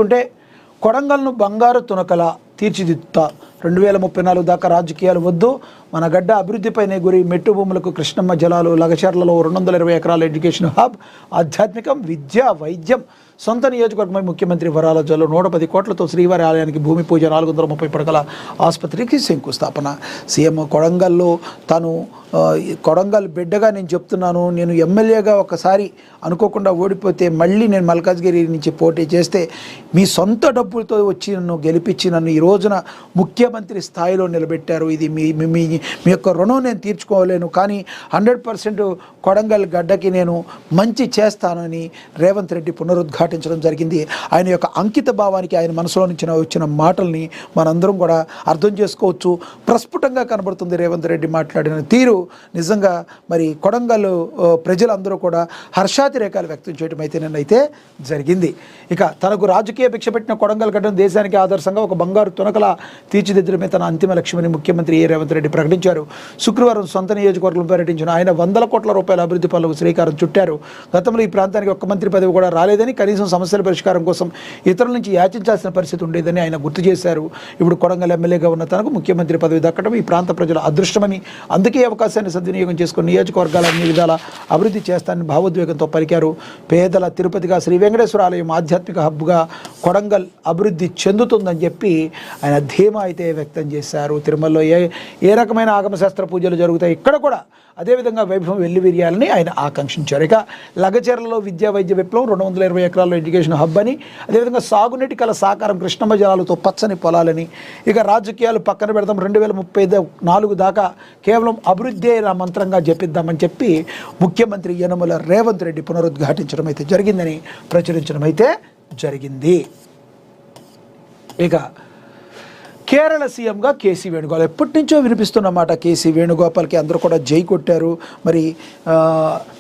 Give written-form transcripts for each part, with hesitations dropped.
ఉంటే కొడంగల్ను బంగారు తునకల తీర్చిదిద్దుతా 2034 దాకా రాజకీయాలు వద్దు, మన గడ్డ అభివృద్ధిపైనే గురి, మెట్టు భూములకు కృష్ణమ్మ జలాలు, లగచర్లలో 220 ఎకరాల ఎడ్యుకేషన్ హబ్, ఆధ్యాత్మికం, విద్య, వైద్యం, సొంత నియోజకవర్గమై ముఖ్యమంత్రి వరాల జల్లో 110 కోట్లతో శ్రీవారి ఆలయానికి భూమి పూజ, 430 పడకల ఆసుపత్రికి శంకుస్థాపన. సీఎం కొడంగల్లో తాను కొడంగల్ బిడ్డగా నేను చెప్తున్నాను, నేను ఎమ్మెల్యేగా ఒకసారి అనుకోకుండా ఓడిపోతే మళ్ళీ నేను మల్కాజ్గిరి నుంచి పోటీ చేస్తే మీ సొంత డబ్బులతో వచ్చి నన్ను గెలిపించి నన్ను ఈ రోజున ముఖ్యమంత్రి స్థాయిలో నిలబెట్టారు. ఇది మీ మీ మీ యొక్క రుణం నేను తీర్చుకోలేను, కానీ 100% కొడంగల్ గడ్డకి నేను మంచి చేస్తానని రేవంత్ రెడ్డి పునరుద్ఘాటించడం జరిగింది. ఆయన యొక్క అంకిత భావానికి, ఆయన మనసులో నుంచి వచ్చిన మాటల్ని మనందరం కూడా అర్థం చేసుకోవచ్చు. ప్రస్ఫుటంగా కనబడుతుంది రేవంత్ రెడ్డి మాట్లాడిన తీరు. నిజంగా మరి కొడంగల్ ప్రజలందరూ కూడా హర్షాతిరేకాలు వ్యక్తం చేయడం అయితే నిన్నైతే జరిగింది. ఇక తనకు రాజకీయ భిక్ష పెట్టిన కొడంగల్ గడ్డను దేశానికి ఆదర్శంగా ఒక బంగారు తునకల తీర్చిదిద్దడమే తన అంతిమ లక్ష్యమని ముఖ్యమంత్రి రేవంత్ రెడ్డి ప్రకటించారు. శుక్రవారం సొంత నియోజకవర్గంలో పర్యటించిన ఆయన 100 కోట్ల రూపాయల అభివృద్ధి పనులకు శ్రీకారం చుట్టారు. గతంలో ఈ ప్రాంతానికి ఒక్క మంత్రి పదవి కూడా రాలేదని, కనీసం సమస్యల పరిష్కారం కోసం ఇతరుల నుంచి యాచించాల్సిన పరిస్థితి ఉండేదని ఆయన గుర్తు చేశారు. ఇప్పుడు కొడంగల్ ఎమ్మెల్యేగా ఉన్న తనకు ముఖ్యమంత్రి పదవి దక్కడం ఈ ప్రాంత ప్రజల అదృష్టమని, అందుకే అవకాశాన్ని సద్వినియోగం చేసుకుని నియోజకవర్గాల అన్ని విధాల అభివృద్ధి చేస్తానని భావోద్వేగంతో పలికారు. పేదల తిరుపతిగా శ్రీ వెంకటేశ్వర ఆలయం ఆధ్యాత్మిక హబ్గా కొడంగల్ అభివృద్ధి చెందుతుందని చెప్పి ఆయన ధీమా అయితే వ్యక్తం చేశారు. తిరుమలలో ఏ రకమైన ఆగమశాస్త్ర పూజలు జరుగుతాయి, ఇక్కడ కూడా అదేవిధంగా వైభవం వెల్లివిరియాలని ఆయన ఆకాంక్షించారు. ఇక లగచర్లలో విద్యా వైద్య విప్లవం, 220 ఎకరాల్లో ఎడ్యుకేషన్ హబ్ అని, అదేవిధంగా సాగునీటి కల సాకారం, కృష్ణమ్మ జలాలతో పచ్చని పొలాలని. ఇక రాజకీయాలు పక్కన పెడతాం, 2034 దాకా కేవలం అభివృద్ధి నా మంత్రంగా జపిద్దామని చెప్పి ముఖ్యమంత్రి యనమల రేవంత్ రెడ్డి పునరుద్ఘాటించడం అయితే జరిగిందని ప్రచురించడం అయితే జరిగింది. ఇక కేరళ సీఎంగా కేసీ వేణుగోపాల్ ఎప్పటి నుంచో వినిపిస్తున్నమాట. కేసీ వేణుగోపాల్కి అందరూ కూడా జై కొట్టారు. మరి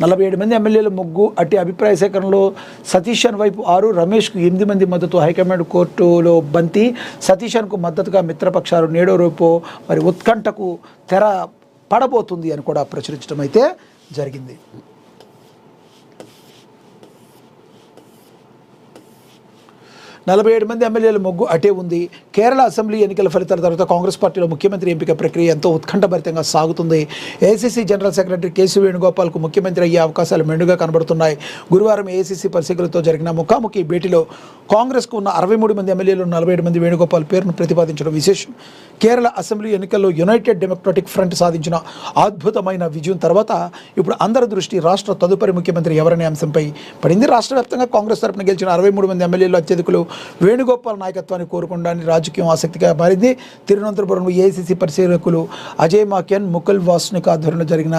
47 మంది ఎమ్మెల్యేలు ముగ్గు అట్టి అభిప్రాయ సేకరణలో సతీషన్ వైపు 6, రమేష్కు 8 మంది మద్దతు. హైకమాండ్ కోర్టులో బంతి. సతీషన్కు మద్దతుగా మిత్రపక్షాలు. నేడో రేపో మరి ఉత్కంఠకు తెర పడబోతుంది అని కూడా ప్రచురించడం అయితే జరిగింది. నలభై మంది ఎమ్మెల్యేల మొగ్గు అటే ఉంది. కేరళ అసెంబ్లీ ఎన్నికల ఫలితాల తర్వాత కాంగ్రెస్ పార్టీలో ముఖ్యమంత్రి ఎంపిక ప్రక్రియ ఎంతో ఉత్కంఠభరితంగా సాగుతుంది. ఏఐసీసీ జనరల్ సెక్రటరీ కేసీ వేణుగోపాల్కు ముఖ్యమంత్రి అయ్యే అవకాశాలు మెండుగా కనబడుతున్నాయి. గురువారం ఏఐసీసీ పరిశీలనతో జరిగిన ముఖాముఖి భేటీలో కాంగ్రెస్కు ఉన్న 63 మంది ఎమ్మెల్యేలు 47 మంది వేణుగోపాల్ పేరును ప్రతిపాదించడం విశేషం. కేరళ అసెంబ్లీ ఎన్నికల్లో యునైటెడ్ డెమోక్రటిక్ ఫ్రంట్ సాధించిన అద్భుతమైన విజయం తర్వాత ఇప్పుడు అందరి దృష్టి రాష్ట్ర తదుపరి ముఖ్యమంత్రి ఎవరనే అంశంపై పడింది. రాష్ట్ర వ్యాప్తంగా కాంగ్రెస్ తరఫున గెలిచిన 63 మంది ఎమ్మెల్యేలు అత్యధికులు వేణుగోపాల్ నాయకత్వాన్ని కోరుకోవడానికి రాజకీయం ఆసక్తిగా మారింది. తిరువనంతపురంలో ఏఐసీసీ పరిశీలకులు అజయ్ మాకెన్, ముకుల్ వాస్నిక్ ఆధ్వర్యంలో జరిగిన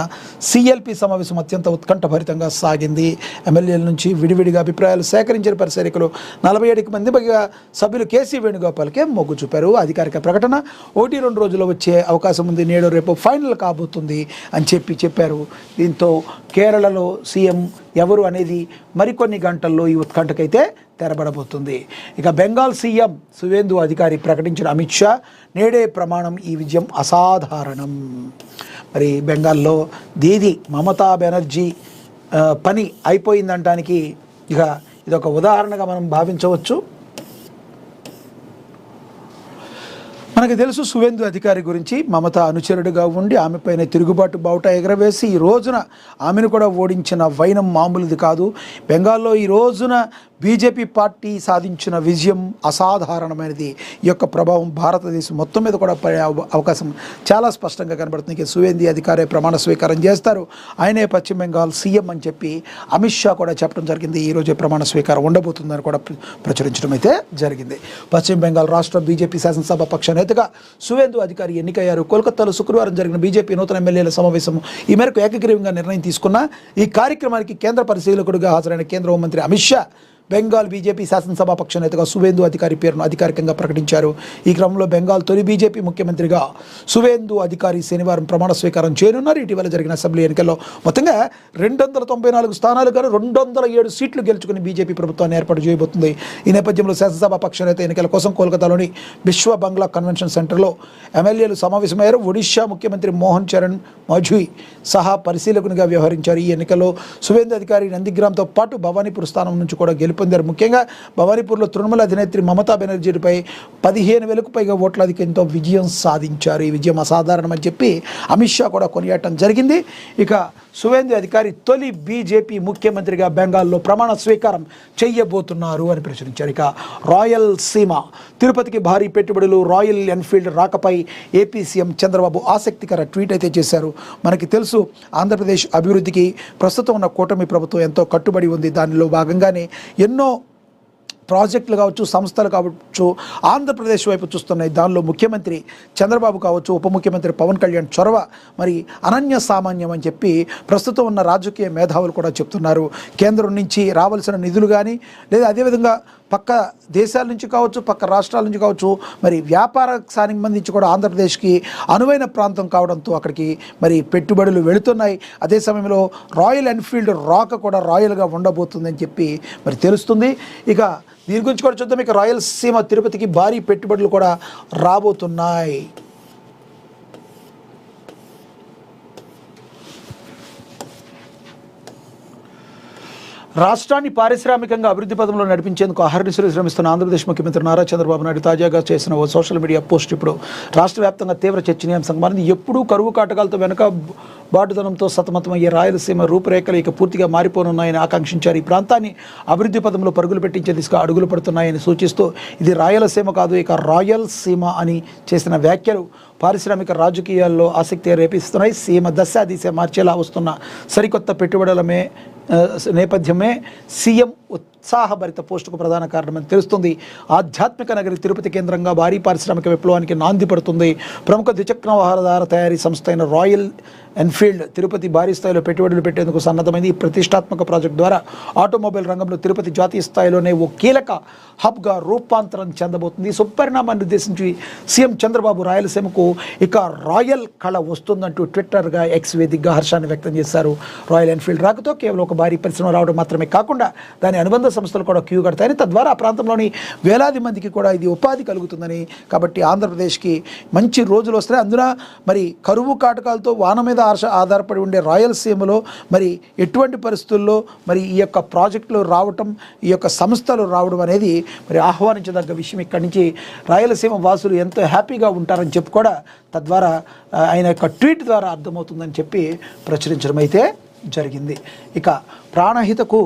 సిఎల్పి సమావేశం అత్యంత ఉత్కంఠభరితంగా సాగింది. ఎమ్మెల్యేల నుంచి విడివిడిగా అభిప్రాయాలు సేకరించిన పరిశీలకులు 47 మంది సభ్యులు కేసీ వేణుగోపాల్కే మొగ్గు చూపారు. అధికారిక ప్రకటన 1-2 రోజుల్లో వచ్చే అవకాశం ఉంది. నేడు రేపు ఫైనల్ కాబోతుంది అని చెప్పారు. దీంతో కేరళలో సీఎం ఎవరు అనేది మరికొన్ని గంటల్లో ఈ ఉత్కంఠకైతే తెరబడబోతుంది. ఇక బెంగాల్ సీఎం సువేందు అధికారి ప్రకటించిన అమిత్ షా నేడే ప్రమాణం, ఈ విజయం అసాధారణం. మరి బెంగాల్లో దీది మమతా బెనర్జీ పని అయిపోయిందంటానికి ఇక ఇదొక ఉదాహరణగా మనం భావించవచ్చు. మనకు తెలుసు సువేందు అధికారి గురించి. మమత అనుచరుడుగా ఉండి ఆమెపైన తిరుగుబాటు బావుట ఎగరవేసి ఈ రోజున ఆమెను కూడా ఓడించిన వైనం మామూలుది కాదు. బెంగాల్లో ఈ రోజున బీజేపీ పార్టీ సాధించిన విజయం అసాధారణమైనది. ఈ యొక్క ప్రభావం భారతదేశం మొత్తం మీద కూడా పడే అవకాశం చాలా స్పష్టంగా కనబడుతుంది. సువేందు అధికారి ప్రమాణ స్వీకారం చేస్తారు. ఆయనే పశ్చిమ బెంగాల్ సీఎం అని చెప్పి అమిత్ షా కూడా చెప్పడం జరిగింది. ఈరోజే ప్రమాణ స్వీకారం ఉండబోతుందని కూడా ప్రచురించడం అయితే జరిగింది. పశ్చిమ బెంగాల్ రాష్ట్ర బీజేపీ శాసనసభ పక్ష నేతగా సువేందు అధికారి ఎన్నికయ్యారు. కోల్కతాలో శుక్రవారం జరిగిన బీజేపీ నూతన ఎమ్మెల్యేల సమావేశం ఈ మేరకు ఏకగ్రీవంగా నిర్ణయం తీసుకున్న ఈ కార్యక్రమానికి కేంద్ర పరిశీలకుడిగా హాజరైన కేంద్ర హోంమంత్రి అమిత్ షా బెంగాల్ బీజేపీ శాసనసభ పక్ష నేతగా సువేందు అధికారి పేరును అధికారికంగా ప్రకటించారు. ఈ క్రమంలో బెంగాల్ తొలి బీజేపీ ముఖ్యమంత్రిగా సువేందు అధికారి శనివారం ప్రమాణ స్వీకారం చేయనున్నారు. ఇటీవల జరిగిన అసెంబ్లీ ఎన్నికల్లో మొత్తంగా 294 స్థానాలు గాను 207 సీట్లు గెలుచుకుని బీజేపీ ప్రభుత్వాన్ని ఏర్పాటు చేయబోతుంది. ఈ నేపథ్యంలో శాసనసభ పక్ష నేత ఎన్నికల కోసం కోల్కతాలోని విశ్వ బంగ్లా కన్వెన్షన్ సెంటర్లో ఎమ్మెల్యేలు సమావేశమయ్యారు. ఒడిషా ముఖ్యమంత్రి మోహన్ చరణ్ మాఝీ సహా పరిశీలకునిగా వ్యవహరించారు. ఈ ఎన్నికల్లో సువేందు అధికారి నందిగ్రామ్తో పాటు భవానీపూర్ స్థానం నుంచి కూడా గెలుపొందారు. గెలుపొందారు. ముఖ్యంగా భవానీపూర్లో తృణమూల అధినేత్రి మమతా బెనర్జీపై 15,000కు పైగా ఓట్ల అధికంతో విజయం సాధించారు. ఈ విజయం అసాధారణమని చెప్పి అమిత్ షా కూడా కొనియాడటం జరిగింది. ఇక సువేందు అధికారి తొలి బీజేపీ ముఖ్యమంత్రిగా బెంగాల్లో ప్రమాణ స్వీకారం చేయబోతున్నారు అని ప్రచురించారు. ఇక రాయలసీమ తిరుపతికి భారీ పెట్టుబడులు, రాయల్ ఎన్ఫీల్డ్ రాకపై ఏపీ సీఎం చంద్రబాబు ఆసక్తికర ట్వీట్ అయితే చేశారు. మనకి తెలుసు ఆంధ్రప్రదేశ్ అభివృద్ధికి ప్రస్తుతం ఉన్న కూటమి ప్రభుత్వం ఎంతో కట్టుబడి ఉంది. దానిలో భాగంగానే ఎన్నో ప్రాజెక్టులు కావచ్చు, సంస్థలు కావచ్చు ఆంధ్రప్రదేశ్ వైపు చూస్తున్నాయి. దానిలో ముఖ్యమంత్రి చంద్రబాబు కావచ్చు, ఉప ముఖ్యమంత్రి పవన్ కళ్యాణ్ చొరవ మరి అనన్య సామాన్యం అని చెప్పి ప్రస్తుతం ఉన్న రాజకీయ మేధావులు కూడా చెప్తున్నారు. కేంద్రం నుంచి రావాల్సిన నిధులు కానీ లేదా అదేవిధంగా పక్క దేశాల నుంచి కావచ్చు, పక్క రాష్ట్రాల నుంచి కావచ్చు, మరి వ్యాపారానికి సంబంధించి కూడా ఆంధ్రప్రదేశ్కి అనువైన ప్రాంతం కావడంతో అక్కడికి మరి పెట్టుబడులు వెళుతున్నాయి. అదే సమయంలో రాయల్ ఎన్ఫీల్డ్ రాక కూడా రాయల్గా ఉండబోతుందని చెప్పి మరి తెలుస్తుంది. ఇక దీని గురించి కూడా చూద్దాం. ఇక రాయలసీమ తిరుపతికి భారీ పెట్టుబడులు కూడా రాబోతున్నాయి. రాష్ట్రాన్ని పారిశ్రామికంగా అభివృద్ధి పదంలో నడిపించేందుకు అహర్నిశలు శ్రమిస్తున్న ఆంధ్రప్రదేశ్ ముఖ్యమంత్రి నారా చంద్రబాబు నాయుడు తాజాగా చేసిన ఓ సోషల్ మీడియా పోస్ట్ ఇప్పుడు రాష్ట్ర వ్యాప్తంగా తీవ్ర చర్చనీయాంశంగా మారింది. ఎప్పుడూ కరువు కాటకాలతో వెనుక బాటుదనంతో సతమతమయ్యే రాయలసీమ రూపురేఖలు ఇక పూర్తిగా మారిపోనున్నాయని ఆకాంక్షించారు. ఈ ప్రాంతాన్ని అభివృద్ధి పదంలో పరుగులు పెట్టించే దిశగా అడుగులు పడుతున్నాయని సూచిస్తూ ఇది రాయలసీమ కాదు, ఇక రాయలసీమ అని చేసిన వ్యాఖ్యలు పారిశ్రామిక రాజకీయాల్లో ఆసక్తి రేపిస్తున్నాయి. సీమ దశ దిశ మార్చేలా వస్తున్న సరికొత్త పెట్టుబడులమే నేపథ్యమే సీఎం ఉత్సాహభరిత పోస్టుకు ప్రధాన కారణమని తెలుస్తుంది. ఆధ్యాత్మిక నగరి తిరుపతి కేంద్రంగా భారీ పారిశ్రామిక విప్లవానికి నాంది పడుతుంది. ప్రముఖ ద్విచక్ర వాహనదార తయారీ సంస్థ అయిన రాయల్ ఎన్ఫీల్డ్ తిరుపతి భారీ స్థాయిలో పెట్టుబడులు పెట్టేందుకు సన్నద్ధమైంది. ఈ ప్రతిష్టాత్మక ప్రాజెక్టు ద్వారా ఆటోమొబైల్ రంగంలో తిరుపతి జాతీయ స్థాయిలోనే ఓ కీలక హబ్గా రూపాంతరం చెందబోతుంది. సుపరిణామాన్ని ఉద్దేశించి సీఎం చంద్రబాబు రాయలసీమకు ఇక రాయల్ కళ వస్తుందంటూ ట్విట్టర్గా ఎక్స్ వేదికగా హర్షాన్ని వ్యక్తం చేశారు. రాయల్ ఎన్ఫీల్డ్ రాకతో కేవలం ఒక భారీ పరిశ్రమ రావడం మాత్రమే కాకుండా దాని అనుబంధ సంస్థలు కూడా క్యూ కడతాయని, తద్వారా ఆ ప్రాంతంలోని వేలాది మందికి కూడా ఇది ఉపాధి కలుగుతుందని, కాబట్టి ఆంధ్రప్రదేశ్కి మంచి రోజులు వస్తాయి. అందున మరి కరువు కాటకాలతో వాన మీద ఆధారపడి ఉండే రాయలసీమలో మరి ఎటువంటి పరిస్థితుల్లో మరి ఈ యొక్క ప్రాజెక్టులు రావటం, ఈ యొక్క సంస్థలు రావడం అనేది మరి ఆహ్వానించదగ్గ విషయం. ఇక్కడి నుంచి రాయలసీమ వాసులు ఎంతో హ్యాపీగా ఉంటారని చెప్పి కూడా తద్వారా ఆయన యొక్క ట్వీట్ ద్వారా అర్థమవుతుందని చెప్పి ప్రచురించడం అయితే జరిగింది. ఇక ప్రాణహితకు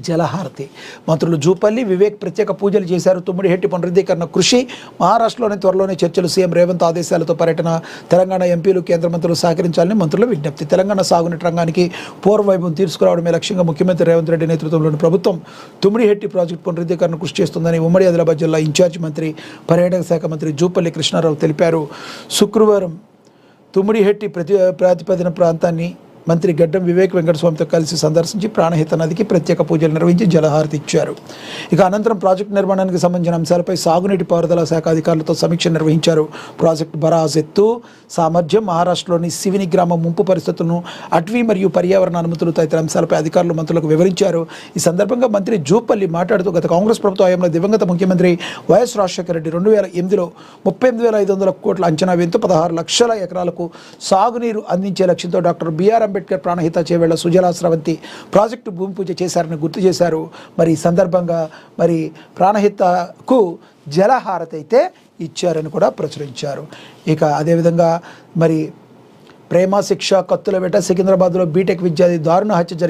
జలహారతి మంత్రులు జూపల్లి, వివేక్ ప్రత్యేక పూజలు చేశారు. తుమ్మిడిహెట్టి పునరుద్ధీకరణ కృషి మహారాష్ట్రలోని త్వరలోనే చర్చలు, సీఎం రేవంత్ ఆదేశాలతో పర్యటన, తెలంగాణ ఎంపీలు కేంద్ర మంత్రులు సహకరించాలని మంత్రుల విజ్ఞప్తి. తెలంగాణ సాగునీటి రంగానికి పూర్వవైభవం తీసుకురావడమే లక్ష్యంగా ముఖ్యమంత్రి రేవంత్ రెడ్డి నేతృత్వంలోని ప్రభుత్వం తుమ్మిడిహెట్టి ప్రాజెక్టు పునరుద్ధీకరణ కృషి చేస్తుందని ఉమ్మడి ఆదిలాబాద్ జిల్లా ఇన్ఛార్జి మంత్రి, పర్యాటక శాఖ మంత్రి జూపల్లి కృష్ణారావు తెలిపారు. శుక్రవారం తుమ్మిడిహెట్టి ప్రతిపాదన ప్రాంతాన్ని మంత్రి గడ్డం వివేక్ వెంకటస్వామితో కలిసి సందర్శించి ప్రాణహిత నదికి ప్రత్యేక పూజలు నిర్వహించి జలహారతి ఇచ్చారు. ఇక అనంతరం ప్రాజెక్టు నిర్మాణానికి సంబంధించిన అంశాలపై సాగునీటి పారుదల శాఖ అధికారులతో సమీక్ష నిర్వహించారు. ప్రాజెక్టు బరాజ్ ఎత్తు సామర్థ్యం, మహారాష్ట్రలోని శివిని గ్రామం ముంపు పరిస్థితులను, అటవీ మరియు పర్యావరణ అనుమతులు తదితర అంశాలపై అధికారులు మంత్రులకు వివరించారు. ఈ సందర్భంగా మంత్రి జూపల్లి మాట్లాడుతూ గత కాంగ్రెస్ ప్రభుత్వ హయాంలో దివంగత ముఖ్యమంత్రి వైఎస్ రాజశేఖర రెడ్డి 2008లో 38,500 కోట్ల అంచనా వేయంతో 16 లక్షల ఎకరాలకు సాగునీరు అందించే లక్ష్యంతో డాక్టర్ బిఆర్ అంబేద్కర్ ప్రాణహిత చేవేళ్ల సుజలా స్రవంతి ప్రాజెక్టు భూమి పూజ చేశారని గుర్తు చేశారు. మరి ఈ సందర్భంగా మరి ప్రాణహితకు జలహారతి అయితే ఇచ్చారని కూడా ప్రచురించారు. ఇక అదేవిధంగా మరి ప్రేమ శిక్ష కత్తుల వేట, సికింద్రాబాద్లో బీటెక్ విద్యార్థి దారుణ హత్య జరిగింది.